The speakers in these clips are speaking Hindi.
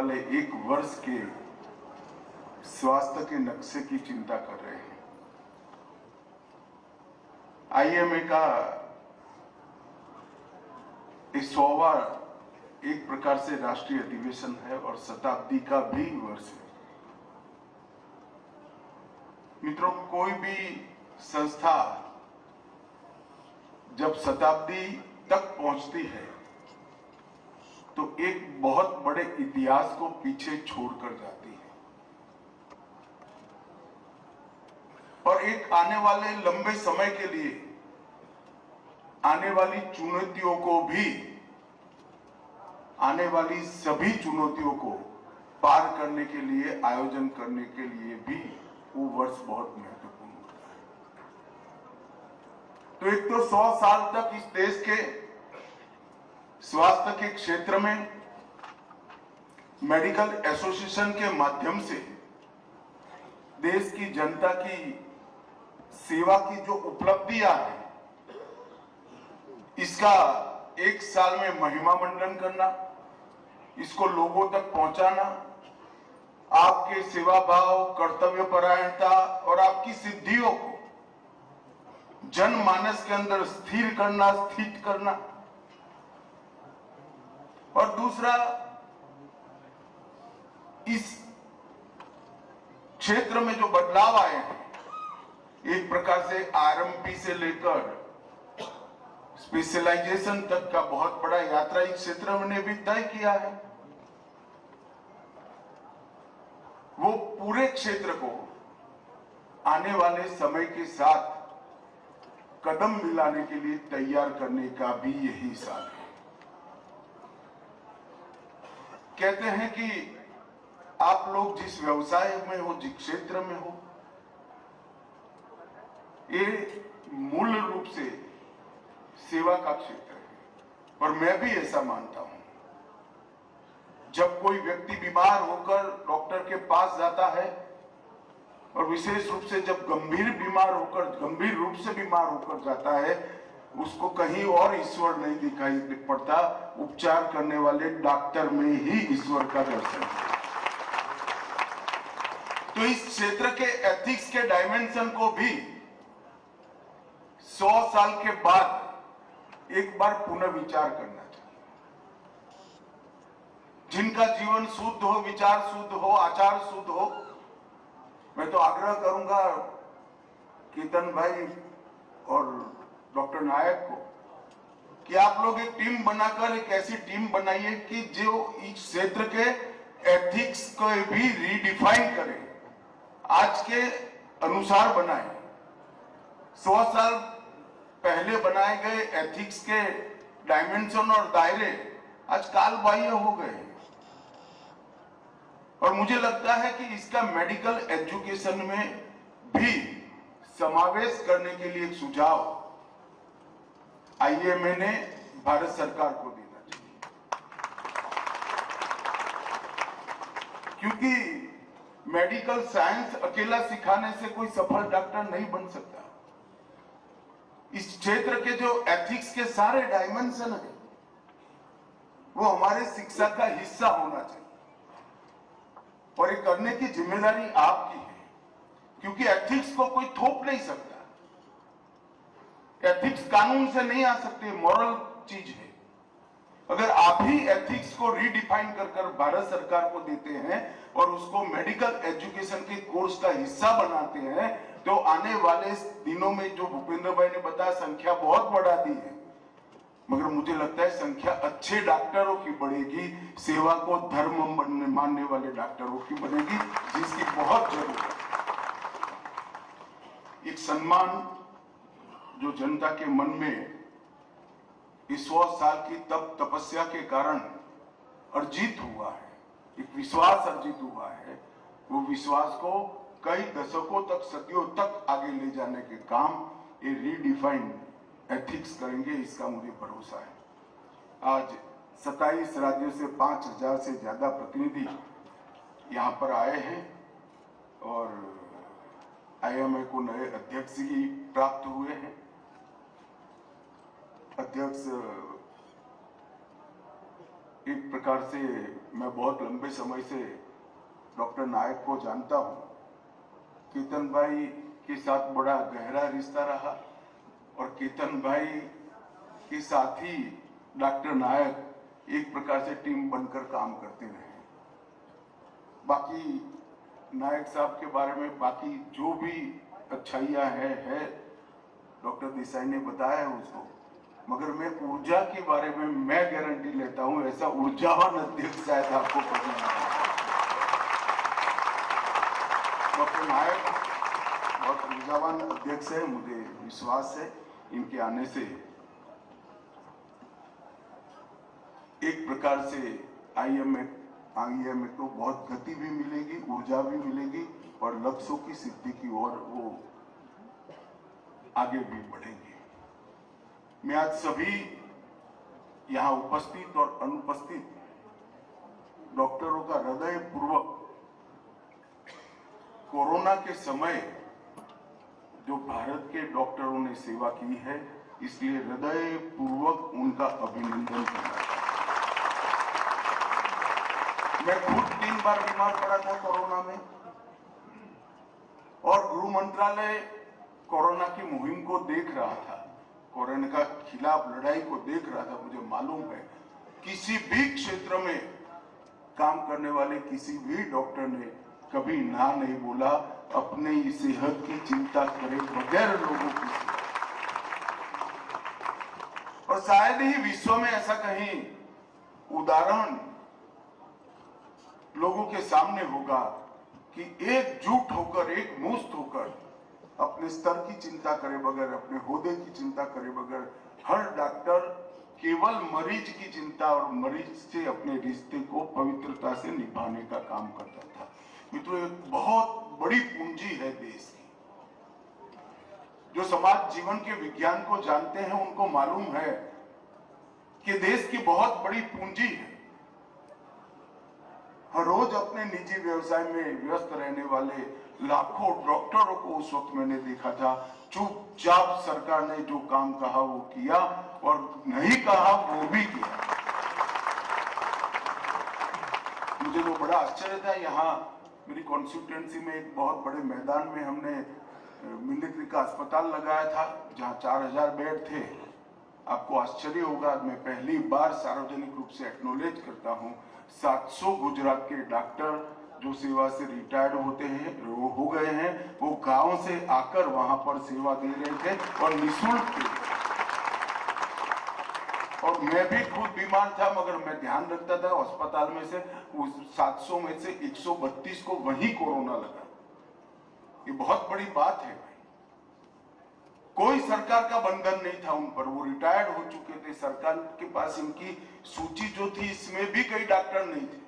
वाले एक वर्ष के स्वास्थ्य के नक्शे की चिंता कर रहे हैं। आईएमए का 100वां एक प्रकार से राष्ट्रीय अधिवेशन है और शताब्दी का भी वर्ष है। मित्रों, कोई भी संस्था जब शताब्दी तक पहुंचती है तो एक बहुत बड़े इतिहास को पीछे छोड़कर जाती है और एक आने वाले लंबे समय के लिए आने वाली चुनौतियों को भी, आने वाली सभी चुनौतियों को पार करने के लिए, आयोजन करने के लिए भी वो वर्ष बहुत महत्वपूर्ण होता है। तो एक तो 100 साल तक इस देश के स्वास्थ्य के क्षेत्र में मेडिकल एसोसिएशन के माध्यम से देश की जनता की सेवा की जो उपलब्धियां हैं, इसका एक साल में महिमा मंडन करना, इसको लोगों तक पहुंचाना, आपके सेवा भाव, कर्तव्य परायणता और आपकी सिद्धियों को जनमानस के अंदर स्थिर करना, स्थित करना, और दूसरा इस क्षेत्र में जो बदलाव आए हैं, एक प्रकार से आरएमपी से लेकर स्पेशलाइजेशन तक का बहुत बड़ा यात्रा इस क्षेत्र में भी तय किया है। वो पूरे क्षेत्र को आने वाले समय के साथ कदम मिलाने के लिए तैयार करने का भी यही साल है। कहते हैं कि आप लोग जिस व्यवसाय में हो, जिस क्षेत्र में हो, ये मूल रूप से सेवा का क्षेत्र है और मैं भी ऐसा मानता हूं। जब कोई व्यक्ति बीमार होकर डॉक्टर के पास जाता है और विशेष रूप से जब गंभीर रूप से बीमार होकर जाता है, उसको कहीं और ईश्वर नहीं दिखाई पड़ता, उपचार करने वाले डॉक्टर में ही ईश्वर का दर्शन है। तो इस क्षेत्र के एथिक्स के डायमेंशन को भी 100 साल के बाद एक बार पुनः विचार करना चाहिए। जिनका जीवन शुद्ध हो, विचार शुद्ध हो, आचार शुद्ध हो, मैं तो आग्रह करूंगा कीर्तन भाई और डॉक्टर नायक को कि आप लोग एक टीम बनाकर एक ऐसी टीम बनाइए कि जो इस क्षेत्र के एथिक्स को भी रीडिफाइन करे, आज के अनुसार बनाए। 100 साल पहले बनाए गए एथिक्स के डायमेंशन और दायरे आज काल बाह्य हो गए और मुझे लगता है कि इसका मेडिकल एजुकेशन में भी समावेश करने के लिए एक सुझाव आईएमए ने भारत सरकार को देना चाहिए, क्योंकि मेडिकल साइंस अकेला सिखाने से कोई सफल डॉक्टर नहीं बन सकता। इस क्षेत्र के जो एथिक्स के सारे डायमेंशन है वो हमारे शिक्षा का हिस्सा होना चाहिए और ये करने की जिम्मेदारी आपकी है, क्योंकि एथिक्स को कोई थोप नहीं सकता। एथिक्स कानून से नहीं आ सकते, मॉरल चीज है। अगर आप ही एथिक्स को रीडिफाइन कर भारत सरकार को देते हैं और उसको मेडिकल एजुकेशन के कोर्स का हिस्सा बनाते हैं, तो आने वाले दिनों में जो भूपेंद्र भाई ने बताया संख्या बहुत बढ़ा दी है, मगर मुझे लगता है संख्या अच्छे डॉक्टरों की बढ़ेगी, सेवा को धर्म मानने वाले डॉक्टरों की बढ़ेगी, जिसकी बहुत जरूरत है। एक सम्मान जो जनता के मन में इस 100 साल की तपस्या के कारण अर्जित हुआ है, एक विश्वास अर्जित हुआ है, वो विश्वास को कई दशकों तक, सदियों तक आगे ले जाने के काम ये रीडिफाइन एथिक्स करेंगे, इसका मुझे भरोसा है। आज 27 राज्यों से 5000 से ज्यादा प्रतिनिधि यहाँ पर आए हैं और आईएमए को नए अध्यक्ष ही प्राप्त हुए हैं। अध्यक्ष एक प्रकार से मैं बहुत लंबे समय से डॉक्टर नायक को जानता हूं। केतन भाई के साथ बड़ा गहरा रिश्ता रहा और केतन भाई के साथ ही डॉक्टर नायक एक प्रकार से टीम बनकर काम करते रहे। बाकी नायक साहब के बारे में बाकी जो भी अच्छाइयां है डॉक्टर देसाई ने बताया है उसको, मगर मैं ऊर्जा के बारे में मैं गारंटी लेता हूं ऐसा ऊर्जावान अध्यक्ष शायद आपको पसंद है। डॉक्टर नायक बहुत ऊर्जावान अध्यक्ष है, मुझे विश्वास है इनके आने से एक प्रकार से आईएमए को बहुत गति भी मिलेगी, ऊर्जा भी मिलेगी और लक्ष्यों की सिद्धि की ओर वो आगे भी बढ़ेंगे। मैं आज सभी यहां उपस्थित और अनुपस्थित डॉक्टरों का हृदय पूर्वक कोरोना के समय जो भारत के डॉक्टरों ने सेवा की है, इसलिए हृदय पूर्वक उनका अभिनंदन करना चाहता हूं। मैं खुद 3 बार बीमार पड़ा था कोरोना में और गृह मंत्रालय कोरोना की मुहिम को देख रहा था, कोरोना का खिलाफ लड़ाई को देख रहा था। मुझे मालूम है किसी भी क्षेत्र में काम करने वाले किसी भी डॉक्टर ने कभी ना नहीं बोला, अपने सेहत की चिंता करे बगैर लोगों की। और शायद ही विश्व में ऐसा कहीं उदाहरण लोगों के सामने होगा कि एकजुट होकर, एक मुश्त होकर अपने स्तर की चिंता करे बगैर, अपने होदे की चिंता करे बगैर हर डॉक्टर केवल मरीज की चिंता और मरीज से अपने रिश्ते को पवित्रता से निभाने का काम करता था। मित्रों, एक बहुत बड़ी पूंजी है देश की। जो समाज जीवन के विज्ञान को जानते हैं उनको मालूम है कि देश की बहुत बड़ी पूंजी है। हर रोज अपने निजी व्यवसाय में व्यस्त रहने वाले लाखों डॉक्टरों को उस वक्त मैंने देखा था, चुपचाप सरकार ने जो काम कहा वो किया और नहीं कहा वो भी किया। मुझे तो बड़ा आश्चर्य था, यहाँ मेरी कॉन्स्टिट्यूएंसी में एक बहुत बड़े मैदान में हमने मिलिट्री का अस्पताल लगाया था जहां 4000 बेड थे। आपको आश्चर्य होगा, मैं पहली बार सार्वजनिक रूप से एक्नॉलेज करता हूं, 700 गुजरात के डॉक्टर जो सेवा से रिटायर्ड होते हैं, वो हो गए हैं, वो गांव से आकर वहां पर सेवा दे रहे थे और निःशुल्क थे। और मैं भी खुद बीमार था, मगर मैं ध्यान रखता था अस्पताल में से उस 700 में से 132 को वही कोरोना लगा। ये बहुत बड़ी बात है भाई। कोई सरकार का बंधन नहीं था उन पर, वो रिटायर्ड हो चुके थे। सरकार के पास इनकी सूची जो थी इसमें भी कई डॉक्टर नहीं थे।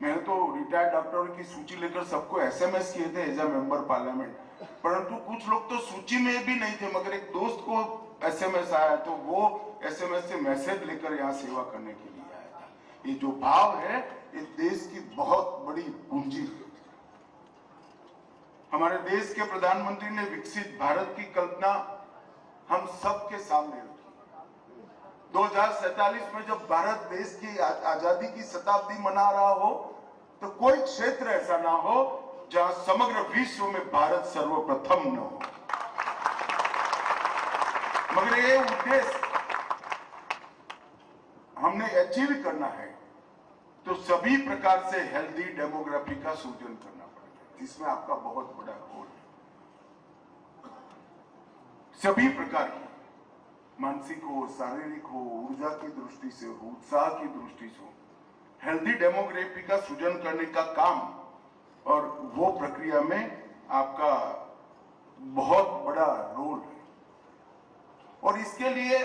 मैंने तो रिटायर्ड डॉक्टरों की सूची लेकर सबको एसएमएस किए थे एज ए मेंबर पार्लियामेंट, परंतु कुछ लोग तो सूची में भी नहीं थे, मगर एक दोस्त को एसएमएस आया तो वो एसएमएस से मैसेज लेकर यहाँ सेवा करने के लिए आया था। ये जो भाव है ये देश की बहुत बड़ी पूंजी है। हमारे देश के प्रधानमंत्री ने विकसित भारत की कल्पना हम सबके सामने रखी। 2047 में जब भारत देश की आजादी की शताब्दी मना रहा हो तो कोई क्षेत्र ऐसा ना हो जहां समग्र विश्व में भारत सर्वप्रथम न हो। मगर ये उद्देश्य हमने अचीव करना है तो सभी प्रकार से हेल्दी डेमोग्राफी का सृजन करना पड़ेगा, जिसमें आपका बहुत बड़ा रोल है। सभी प्रकार की मानसिक हो, शारीरिक हो, ऊर्जा की दृष्टि से हो, उत्साह की दृष्टि से हो, हेल्दी डेमोग्राफी का सृजन करने का काम और वो प्रक्रिया में आपका बहुत बड़ा रोल है। और इसके लिए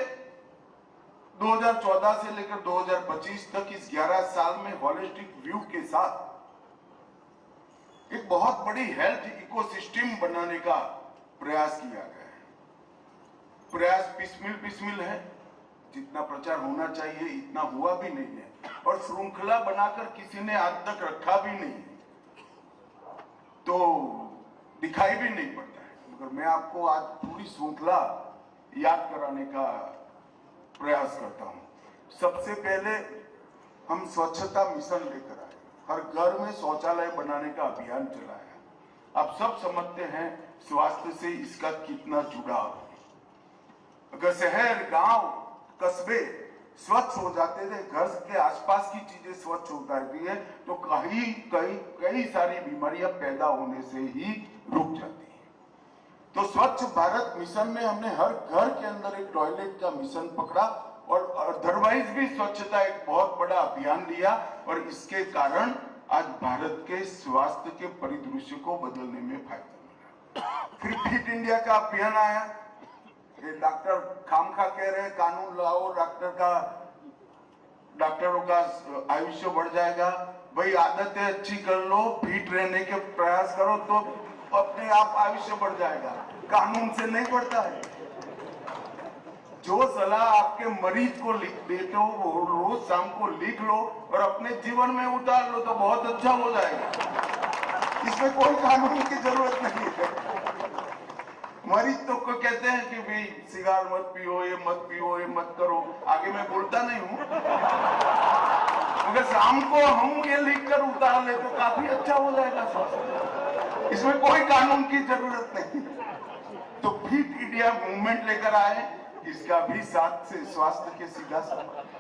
2014 से लेकर 2025 तक इस 11 साल में होलिस्टिक व्यू के साथ एक बहुत बड़ी हेल्थ इकोसिस्टम बनाने का प्रयास किया गया है। प्रयास पिसमिल है, जितना प्रचार होना चाहिए इतना हुआ भी नहीं है और श्रृंखला बनाकर किसी ने आज तक रखा भी नहीं है, तो दिखाई भी नहीं पड़ता है। मगर मैं आपको आज पूरी श्रृंखला याद कराने का प्रयास करता हूं। सबसे पहले हम स्वच्छता मिशन लेकर आए, हर घर में शौचालय बनाने का अभियान चलाया। आप सब समझते हैं स्वास्थ्य से इसका कितना जुड़ाव है। अगर शहर, गांव, कस्बे स्वच्छ हो जाते थे, घर के आसपास की चीजें स्वच्छ हो जाती है, तो कई सारी बीमारियां पैदा होने से ही रुक जाती है। तो स्वच्छ भारत मिशन में हमने हर घर के अंदर एक टॉयलेट का मिशन पकड़ा और अदरवाइज भी स्वच्छता एक बहुत बड़ा अभियान लिया, और इसके कारण आज भारत के स्वास्थ्य के परिदृश्य को बदलने में फायदा मिला। फिर फिट इंडिया का अभियान आया। ये डॉक्टर खामखा कह रहे हैं कानून लाओ, डॉक्टरों का आयुष्य बढ़ जाएगा। भाई आदतें अच्छी कर लो, फिट रहने के प्रयास करो तो अपने आप आयुष्य बढ़ जाएगा, कानून से नहीं बढ़ता है। जो सलाह आपके मरीज को लिख देते हो वो रोज शाम को लिख लो और अपने जीवन में उतार लो तो बहुत अच्छा हो जाएगा। इसमें कोई कानून की जरूरत नहीं है। मरीज तो को कहते हैं कि भाई सिगार मत पियो, ये मत पियो, ये मत करो, आगे मैं बोलता नहीं हूं, मगर शाम को हम ये लिखकर उतार ले तो काफी अच्छा हो जाएगा स्वास्थ्य। इसमें कोई कानून की जरूरत नहीं। तो फिट इंडिया मूवमेंट लेकर आए, इसका भी साथ से स्वास्थ्य के सीधा संबंध।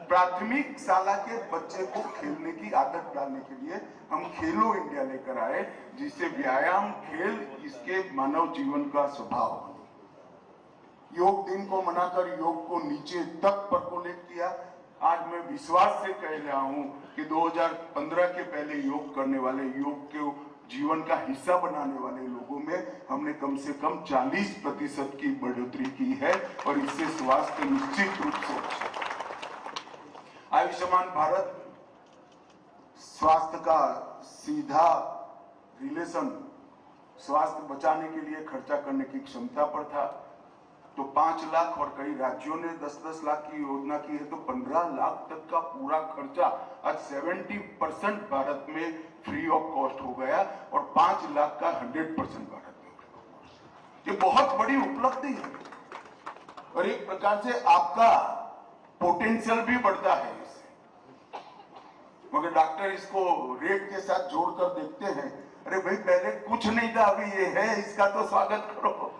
प्राथमिक शाला के बच्चे को खेलने की आदत डालने के लिए हम खेलो इंडिया लेकर आए, जिससे व्यायाम, खेल इसके मानव जीवन का स्वभाव बने। योग दिन को मनाकर योग को नीचे तक परकोलेट किया। आज मैं विश्वास से कह रहा हूं कि 2015 के पहले योग करने वाले, योग के जीवन का हिस्सा बनाने वाले लोगों में हमने कम से कम 40% की बढ़ोतरी की है, और इससे स्वास्थ्य निश्चित रूप से अच्छा। आयुष्मान भारत स्वास्थ्य का सीधा रिलेशन स्वास्थ्य बचाने के लिए खर्चा करने की क्षमता पर था। तो 5 लाख और कई राज्यों ने 10-10 लाख की योजना की है, तो 15 लाख तक का पूरा खर्चा आज 70% भारत में फ्री ऑफ कॉस्ट हो गया, और 5 लाख का 100% भारत में। ये बहुत बड़ी उपलब्धि है, और एक प्रकार से आपका पोटेंशियल भी बढ़ता है इससे। मगर डॉक्टर इसको रेट के साथ जोड़कर देखते हैं, अरे भाई पहले कुछ नहीं था, अभी ये है, इसका तो स्वागत करो।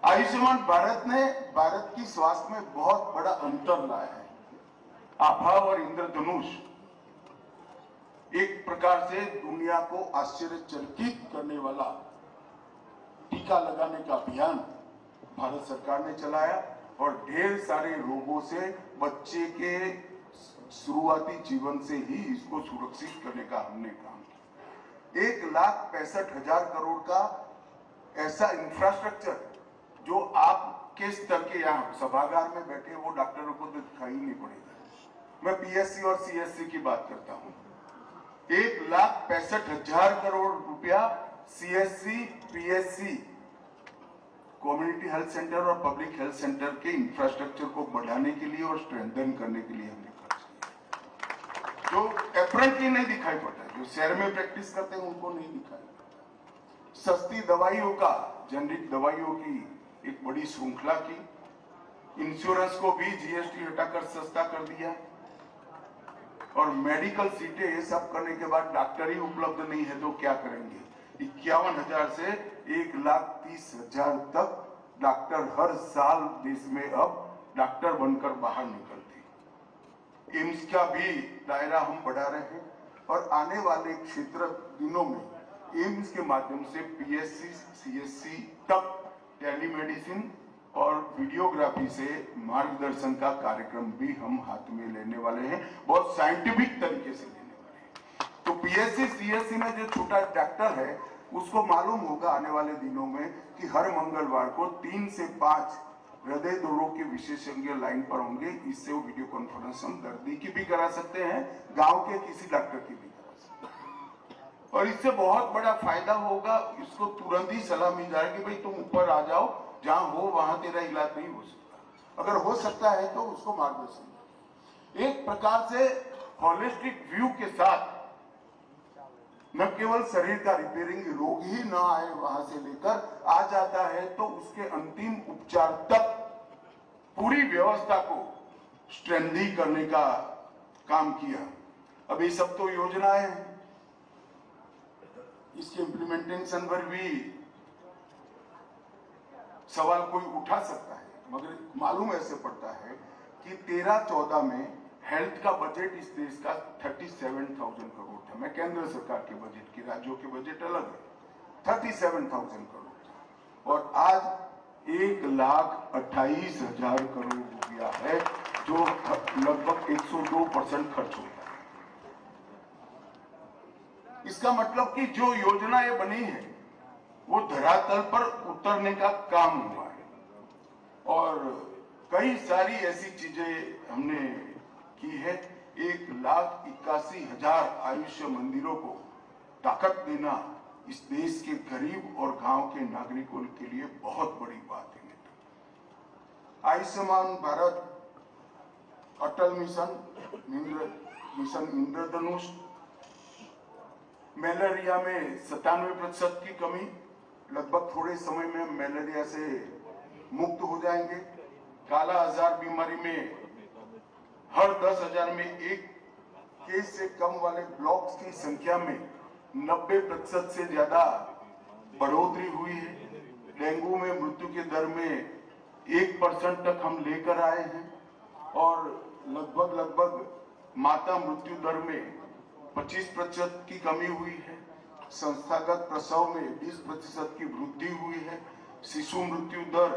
आयुष्मान भारत ने भारत की स्वास्थ्य में बहुत बड़ा अंतर लाया है। आभा और इंद्रधनुष एक प्रकार से दुनिया को आश्चर्यचकित करने वाला टीका लगाने का अभियान भारत सरकार ने चलाया, और ढेर सारे रोगों से बच्चे के शुरुआती जीवन से ही इसको सुरक्षित करने का हमने काम किया। 1,65,000 करोड़ का ऐसा इंफ्रास्ट्रक्चर जो आपके स्तर के यहाँ सभागार में बैठे वो डॉक्टरों को तो दिखाई नहीं पड़ेगा। मैं पीएससी और सीएससी की बात करता हूँ। 1,65,000 करोड़ रुपया CSC, PSC, community health centre और पब्लिक हेल्थ सेंटर के इंफ्रास्ट्रक्चर को बढ़ाने के लिए और स्ट्रेंथन करने के लिए हमने खर्च किया, जो एपरेंटली नहीं दिखाई पड़ता, जो शहर में प्रैक्टिस करते हैं उनको नहीं दिखाई पड़ता। सस्ती दवाइयों का, जेनरिक दवाइयों की एक बड़ी श्रृंखला की, इंश्योरेंस को भी जीएसटी हटाकर सस्ता कर दिया, और मेडिकल सीटें ये सब करने के बाद डॉक्टर ही उपलब्ध नहीं है तो क्या करेंगे। 51,000 से 1,30,000 तक डॉक्टर हर साल देश में अब डॉक्टर बनकर बाहर निकलते। एम्स का भी दायरा हम बढ़ा रहे हैं, और आने वाले क्षेत्र दिनों में एम्स के माध्यम से पीएससी, सीएससी तक टेलीमेडिसिन और वीडियोग्राफी से मार्गदर्शन का कार्यक्रम भी हम हाथ में लेने वाले हैं, बहुत साइंटिफिक तरीके से लेने वाले हैं। तो पीएससी, सीएससी में जो छोटा डॉक्टर है उसको मालूम होगा आने वाले दिनों में कि हर मंगलवार को 3 से 5 हृदय रोग के विशेषज्ञ लाइन पर होंगे। इससे वो वीडियो कॉन्फ्रेंस हम दर्दी की भी करा सकते हैं, गांव के किसी डॉक्टर की भी करा सकते हैं, और इससे बहुत बड़ा फायदा होगा। इसको तुरंत ही सलाह मिल जाएगी, भाई तुम ऊपर आ जाओ, जहां हो वहां तेरा इलाज नहीं हो सकता, अगर हो सकता है तो उसको मार्गदर्शन। एक प्रकार से होलिस्टिक व्यू के साथ न केवल शरीर का रिपेयरिंग, रोग ही ना आए वहां से लेकर आ जाता है तो उसके अंतिम उपचार तक पूरी व्यवस्था को स्ट्रेंथी करने का काम किया। अब ये सब तो योजनाएं हैं, इसके इम्प्लीमेंटेशन पर भी सवाल कोई उठा सकता है, मगर मालूम ऐसे पड़ता है कि 13-14 में हेल्थ का बजट इस देश का 37,000 करोड़ था। मैं केंद्र सरकार के बजट की, राज्यों के बजट अलग है, 37,000 करोड़ था और आज 1,28,000 करोड़ हो गया है, जो लगभग 102% खर्च होता है। इसका मतलब कि जो योजनाएं बनी है वो धरातल पर उतरने का काम हुआ है और कई सारी ऐसी चीजें हमने की है। 1,81,000 आयुष्य मंदिरों को ताकत देना इस देश के गरीब और गांव के नागरिकों के लिए बहुत बड़ी बात है। आयुष्मान भारत, अटल मिशन, मिशन इंद्रधनुष, मलेरिया में 97% की कमी, लगभग थोड़े समय में मलेरिया से मुक्त हो जाएंगे। काला आजार बीमारी में हर 10,000 में एक केस से कम वाले ब्लॉक्स की संख्या में 90% से ज्यादा बढ़ोतरी हुई है। डेंगू में मृत्यु के दर में 1% तक हम लेकर आए हैं और लगभग माता मृत्यु दर में 25% की कमी हुई है। संस्थागत प्रसव में 20% की वृद्धि हुई है। शिशु मृत्यु दर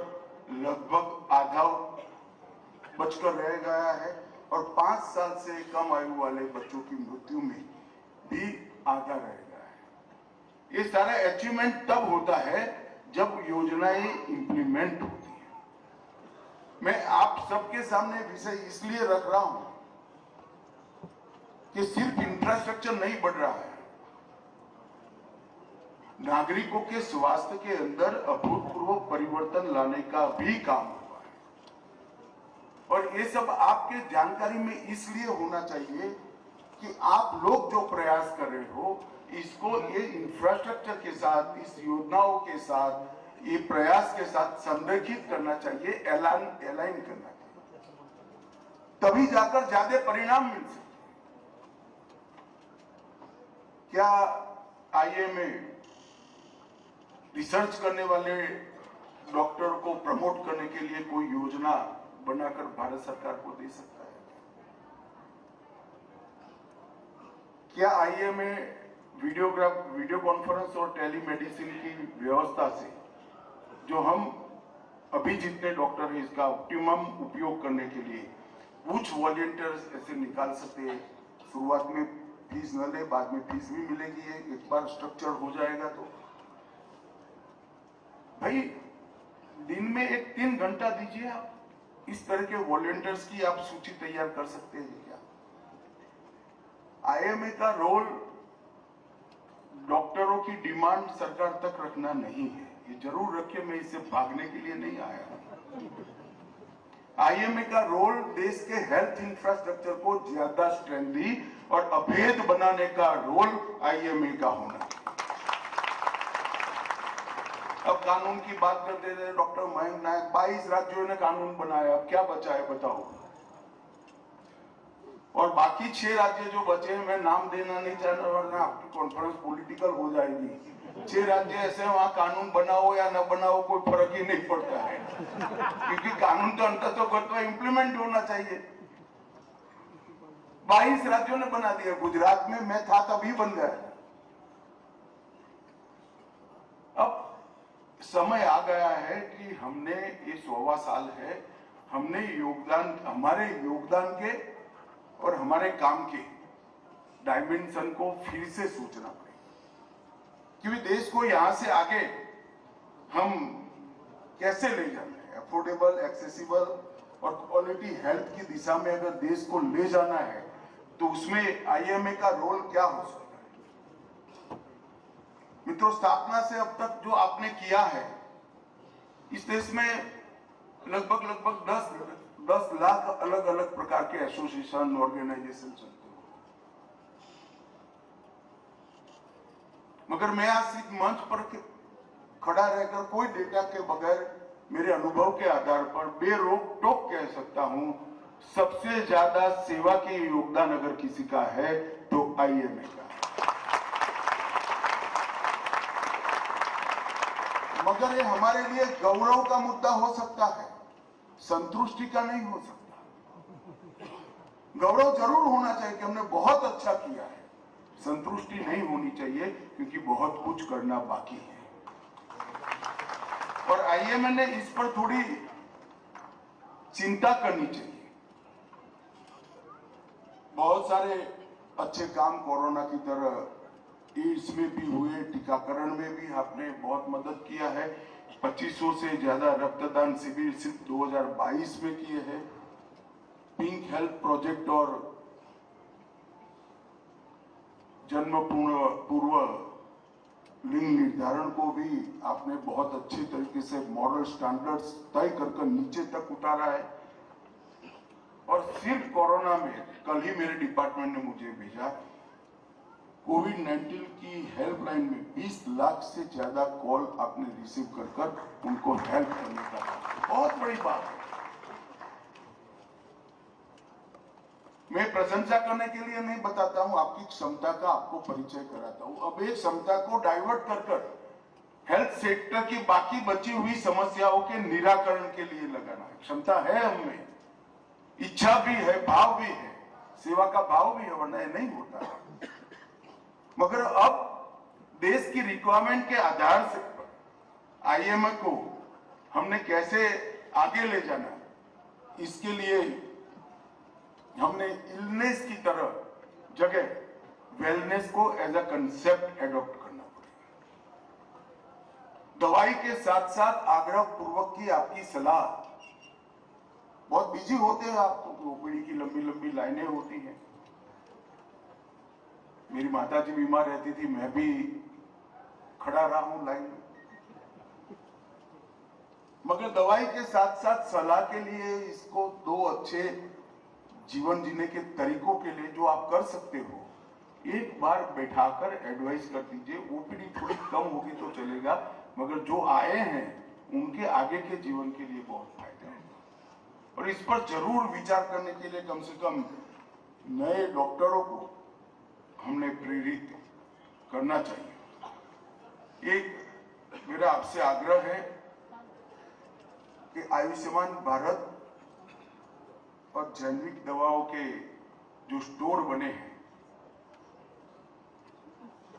लगभग आधा बचकर रह गया है और 5 साल से कम आयु वाले बच्चों की मृत्यु में भी आधा रह गया है। ये सारा अचीवमेंट तब होता है जब योजनाएं इंप्लीमेंट होती हैं। मैं आप सबके सामने विषय इसलिए रख रहा हूं कि सिर्फ इंफ्रास्ट्रक्चर नहीं बढ़ रहा है, नागरिकों के स्वास्थ्य के अंदर अभूतपूर्व परिवर्तन लाने का भी काम हुआ है और ये सब आपके जानकारी में इसलिए होना चाहिए कि आप लोग जो प्रयास कर रहे हो इसको ये इंफ्रास्ट्रक्चर के साथ, इस योजनाओं के साथ, ये प्रयास के साथ संरेखित करना चाहिए, अलाइन करना चाहिए, तभी जाकर ज्यादा परिणाम मिल सकते। क्या आईएमए रिसर्च करने वाले डॉक्टर को प्रमोट करने के लिए कोई योजना बनाकर भारत सरकार को दे सकता है? क्या आईएमए वीडियो कॉन्फ्रेंस और टेलीमेडिसिन की व्यवस्था से जो हम अभी जितने डॉक्टर हैं इसका ऑप्टिमम उपयोग करने के लिए कुछ वॉलंटियर्स ऐसे निकाल सकते हैं? शुरुआत में फीस न ले, बाद में फीस भी मिलेगी, एक बार स्ट्रक्चर हो जाएगा तो भाई दिन में एक 3 घंटा दीजिए आप। इस तरह के वॉलंटियर्स की आप सूची तैयार कर सकते हैं क्या? आईएमए का रोल डॉक्टरों की डिमांड सरकार तक रखना नहीं है, ये जरूर रखिए, मैं इससे भागने के लिए नहीं आया। आईएमए का रोल देश के हेल्थ इंफ्रास्ट्रक्चर को ज्यादा स्ट्रेंथी और अभेद बनाने का रोल आईएमए का होना। अब कानून की बात करते थे डॉक्टर मयंक नायक, 22 राज्यों ने कानून बनाया, अब क्या बचा है बताओ? और बाकी 6 राज्य जो बचे हैं, मैं नाम देना नहीं चाह रहा वरना आपकी कॉन्फ्रेंस पॉलिटिकल हो जाएगी। 6 राज्य ऐसे वहां कानून बनाओ या न बनाओ कोई फर्क ही नहीं पड़ता है, क्योंकि कानून तो अंततः इंप्लीमेंट होना चाहिए। 22 राज्यों ने बना दिया, गुजरात में मैं था तभी बन गया। अब समय आ गया है कि हमने, ये 100वां साल है, हमने हमारे योगदान के और हमारे काम के डायमेंशन को फिर से सोचना पड़ेगा, क्योंकि देश को यहां से आगे हम कैसे ले जाना है। अफोर्डेबल, एक्सेसिबल और क्वालिटी हेल्थ की दिशा में अगर देश को ले जाना है तो उसमें आईएमए का रोल क्या हो सकता है? मित्रों, स्थापना से अब तक जो आपने किया है, इस देश में लगभग 10 लाख अलग अलग प्रकार के एसोसिएशन, ऑर्गेनाइजेशन चलते हैं। मगर मैं आज इस मंच पर खड़ा रहकर कोई डेटा के बगैर मेरे अनुभव के आधार पर बेरोक टोक कह सकता हूं सबसे ज्यादा सेवा के योगदान अगर किसी का है तो आईएमए का। मगर ये हमारे लिए गौरव का मुद्दा हो सकता है, संतुष्टि का नहीं हो सकता। गौरव जरूर होना चाहिए कि हमने बहुत अच्छा किया है, संतुष्टि नहीं होनी चाहिए क्योंकि बहुत कुछ करना बाकी है। और आईएमए ने इस पर थोड़ी चिंता करनी चाहिए। बहुत सारे अच्छे काम कोरोना की तरह एड्स में भी हुए, टीकाकरण में भी आपने बहुत मदद किया है। 2500 से ज्यादा रक्तदान शिविर सिर्फ 2022 में किए हैं। पिंक हेल्थ प्रोजेक्ट और जन्म पूर्व लिंग निर्धारण को भी आपने बहुत अच्छे तरीके से मॉरल स्टैंडर्ड्स तय कर नीचे तक उतारा है। और सिर्फ कोरोना में कल ही मेरे डिपार्टमेंट ने मुझे भेजा, कोविड-19 की हेल्पलाइन में 20 लाख से ज्यादा कॉल आपने रिसीव कर उनको हेल्प करने का, बहुत बड़ी बात है। मैं प्रशंसा करने के लिए नहीं बताता हूं, आपकी क्षमता का आपको परिचय कराता हूं। अब एक क्षमता को डाइवर्ट कर हेल्थ सेक्टर की बाकी बची हुई समस्याओं के निराकरण के लिए लगाना है। क्षमता है हमें, इच्छा भी है, भाव भी है, सेवा का भाव भी है, वरना नहीं होता। मगर अब देश की रिक्वायरमेंट के आधार से आईएमए को हमने कैसे आगे ले जाना, इसके लिए हमने इलनेस की तरह जगह वेलनेस को एज अ कंसेप्ट एडॉप्ट करना पड़ेगा। दवाई के साथ साथ आग्रह पूर्वक की आपकी सलाह, बहुत बिजी होते हैं आप तो, ओपीडी की लंबी लंबी लाइनें होती हैं। मेरी माताजी बीमार रहती थी, मैं भी खड़ा रहा हूं लाइन में। मगर दवाई के साथ साथ सलाह के लिए, इसको दो अच्छे जीवन जीने के तरीकों के लिए जो आप कर सकते हो, एक बार बैठाकर एडवाइस कर दीजिए। ओपीडी थोड़ी कम होगी तो चलेगा, मगर जो आए हैं उनके आगे के जीवन के लिए बहुत फायदा होगा। और इस पर जरूर विचार करने के लिए कम से कम नए डॉक्टरों को हमने प्रेरित करना चाहिए। एक मेरा आपसे आग्रह है कि आयुष्मान भारत और जेनरिक दवाओं के जो स्टोर बने हैं,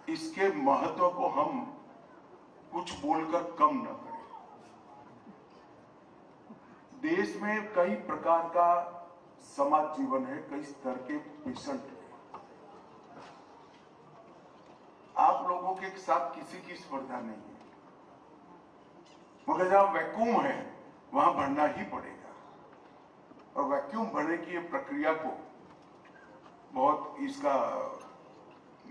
इसके महत्व को हम कुछ बोलकर कम न करें। देश में कई प्रकार का समाज जीवन है, कई स्तर के पेशेंट हैं। आप लोगों के साथ किसी की स्पर्धा नहीं है, मगर जहां वैक्यूम है वहां भरना ही पड़ेगा। और वैक्यूम भरने की प्रक्रिया को बहुत इसका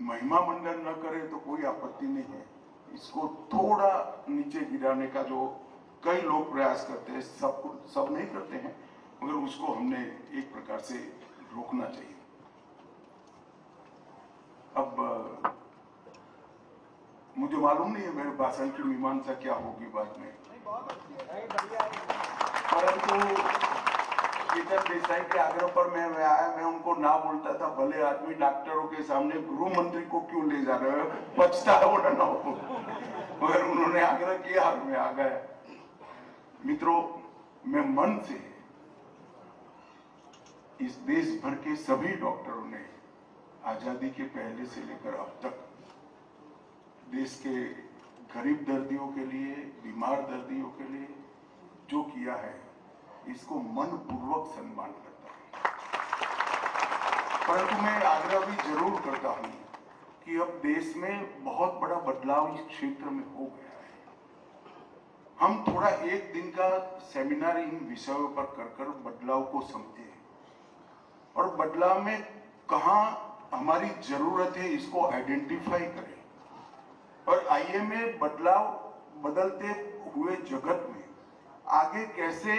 महिमा मंडन न करे तो कोई आपत्ति नहीं है। इसको थोड़ा नीचे गिराने का जो कई लोग प्रयास करते हैं, सब नहीं करते हैं, मगर उसको हमने एक प्रकार से रोकना चाहिए। अब मुझे मालूम नहीं है मेरे भाषण की मीमांसा क्या होगी बाद में, परंतु पीटर देसाई के आग्रह पर मैं आया। मैं उनको ना बोलता था, भले आदमी डॉक्टरों के सामने गृह मंत्री को क्यों ले जा रहे हो, बचता है वो ना हो, मगर उन्होंने आग्रह किया और मैं आ गया। मित्रों, मैं मन से इस देश भर के सभी डॉक्टरों ने आजादी के पहले से लेकर अब तक देश के गरीब दर्दियों के लिए, बीमार दर्दियों के लिए जो किया है, इसको मनपूर्वक सम्मान करता हूं। परंतु मैं आग्रह भी जरूर करता हूं कि अब देश में बहुत बड़ा बदलाव इस क्षेत्र में हो गया है। हम थोड़ा एक दिन का सेमिनार इन विषयों पर कर बदलाव को समझें और बदलाव में कहां हमारी जरूरत है इसको आइडेंटिफाई करें। और आईएमए बदलाव बदलते हुए जगत में आगे कैसे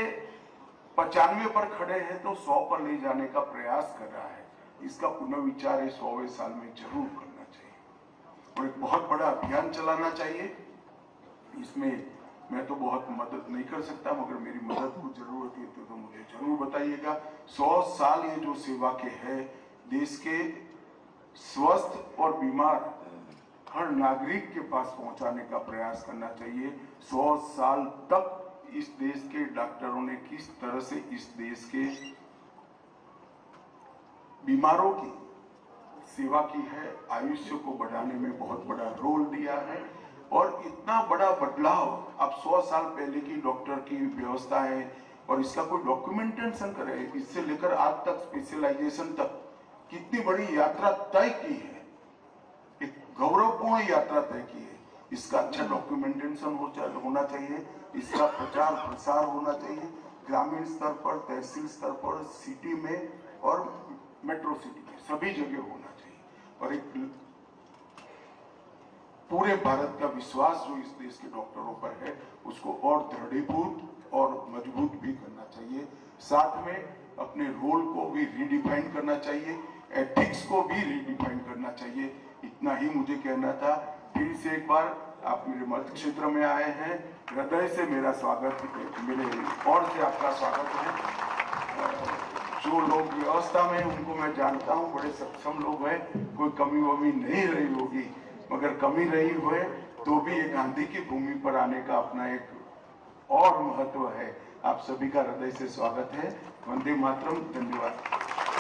95 पर खड़े हैं तो 100 पर ले जाने का प्रयास कर रहा है, इसका पुनर्विचार 100वें साल में जरूर करना चाहिए और एक बहुत बड़ा अभियान चलाना चाहिए। इसमें मैं तो बहुत मदद नहीं कर सकता, मगर मेरी मदद को जरूरत है तो मुझे जरूर बताइएगा। 100 साल ये जो सेवा के है, देश के स्वस्थ और बीमार हर नागरिक के पास पहुंचाने का प्रयास करना चाहिए। 100 साल तक इस देश के डॉक्टरों ने किस तरह से इस देश के बीमारों की सेवा की है, आयुष्य को बढ़ाने में बहुत बड़ा रोल दिया है। और इतना बड़ा बदलाव अब 100 साल पहले की डॉक्टर की व्यवस्था है और इसका कोई डॉक्यूमेंटेशन करे, इससे लेकर आज तक स्पेशलाइजेशन तक कितनी बड़ी यात्रा तय की है, एक गौरवपूर्ण यात्रा तय की है। इसका अच्छा डॉक्यूमेंटेशन होना चाहिए, इसका प्रचार प्रसार होना चाहिए, ग्रामीण स्तर पर, तहसील स्तर पर, सिटी में और मेट्रो सिटी में सभी जगह होना चाहिए। और एक पूरे भारत का विश्वास जो इस देश के डॉक्टरों पर है उसको और दृढ़ीभूत और मजबूत भी करना चाहिए। साथ में अपने रोल को भी रीडिफाइन करना चाहिए, एथिक्स को भी रीडिफाइन करना चाहिए। इतना ही मुझे कहना था। फिर से एक बार आप मेरे मध्य क्षेत्र में आए हैं, हृदय से मेरा स्वागत है, मेरे ओर से आपका स्वागत है। जो लोग व्यवस्था में उनको मैं जानता हूँ, बड़े सक्षम लोग हैं, कोई कमी वमी नहीं रही होगी, मगर कमी रही हुए तो भी ये गांधी की भूमि पर आने का अपना एक और महत्व है। आप सभी का हृदय से स्वागत है। वंदे मातरम। धन्यवाद।